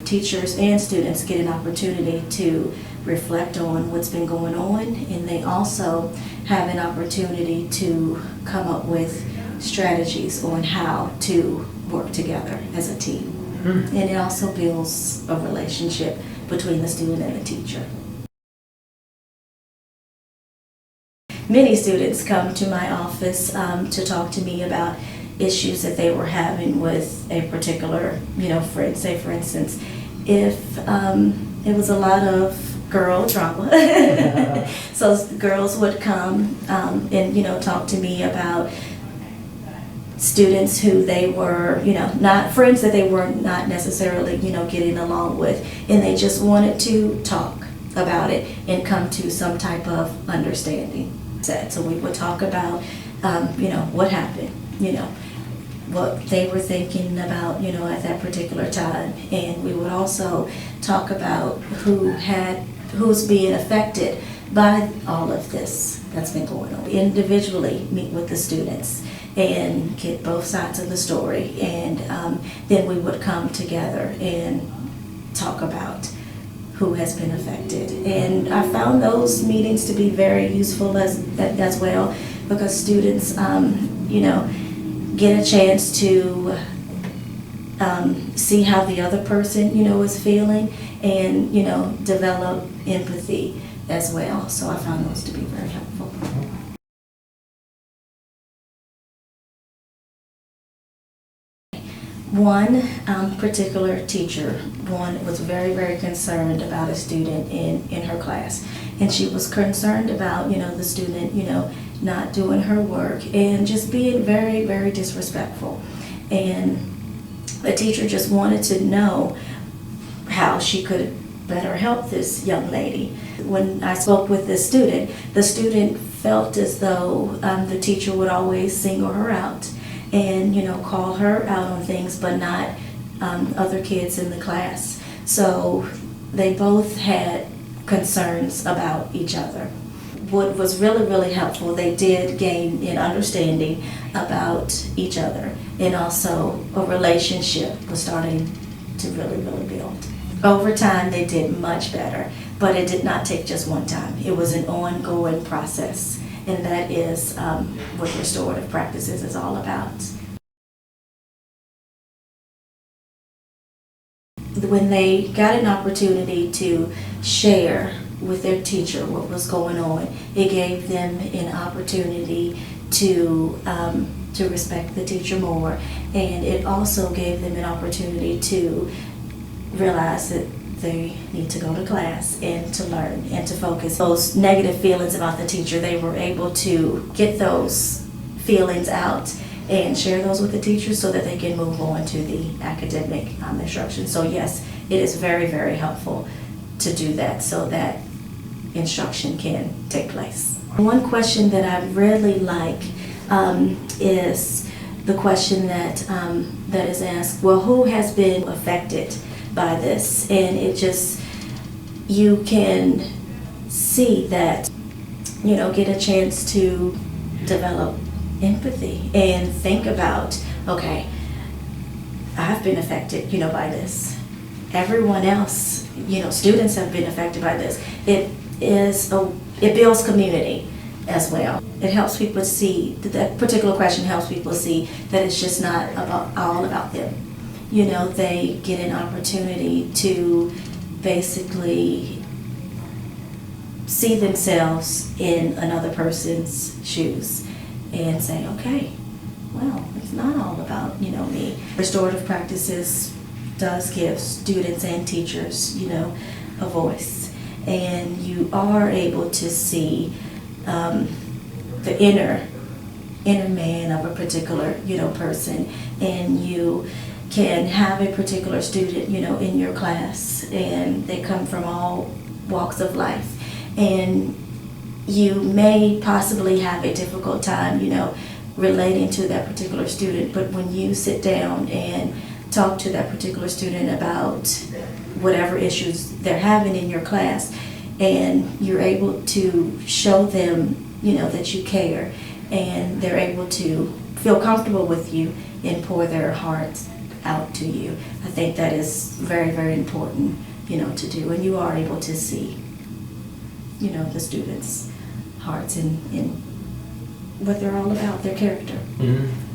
teachers and students get an opportunity to reflect on what's been going on, and they also have an opportunity to come up with strategies on how to work together as a team. And it also builds a relationship between the student and the teacher. Many students come to my office to talk to me about issues that they were having with a particular, friend. Say, for instance, if it was a lot of girl drama, so girls would come and talk to me about students who they were, not friends that they were not necessarily, getting along with, and they just wanted to talk about it and come to some type of understanding. So we would talk about, what happened, what they were thinking about, at that particular time, and we would also talk about who's being affected by all of this that's been going on. Individually meet with the students and get both sides of the story, and then we would come together and talk about who has been affected. And I found those meetings to be very useful as well, because students, get a chance to see how the other person, is feeling, and, develop empathy as well. So I found those to be very helpful. One particular teacher, was very, very concerned about a student in her class. And she was concerned about, the student, not doing her work and just being very, very disrespectful. And the teacher just wanted to know how she could better help this young lady. When I spoke with the student felt as though the teacher would always single her out and call her out on things, but not other kids in the class. So they both had concerns about each other. What was really, really helpful, they did gain an understanding about each other, and also a relationship was starting to really, really build. Over time, they did much better, but it did not take just one time. It was an ongoing process, and that is what restorative practices is all about. When they got an opportunity to share with their teacher what was going on, it gave them an opportunity to respect the teacher more, and it also gave them an opportunity to realize that they need to go to class and to learn and to focus. Those negative feelings about the teacher, they were able to get those feelings out and share those with the teacher so that they can move on to the academic instruction. So yes, it is very, very helpful to do that so that instruction can take place. One question that I really like is the question that is asked, well, who has been affected by this? And you can see that, get a chance to develop empathy and think about, okay, I've been affected, by this. Everyone else, students have been affected by this. It builds community as well. It helps people see, that particular question helps people see that it's just not all about them. They get an opportunity to basically see themselves in another person's shoes and say, okay, well, it's not all about, me. Restorative practices does give students and teachers, a voice. And you are able to see the inner man of a particular, person, and you can have a particular student, in your class, and they come from all walks of life, and you may possibly have a difficult time, relating to that particular student, but when you sit down and talk to that particular student about whatever issues they're having in your class, and you're able to show them, that you care, and they're able to feel comfortable with you and pour their hearts out to you. I think that is very, very important, to do, and you are able to see, the students' hearts and what they're all about, their character. Mm-hmm.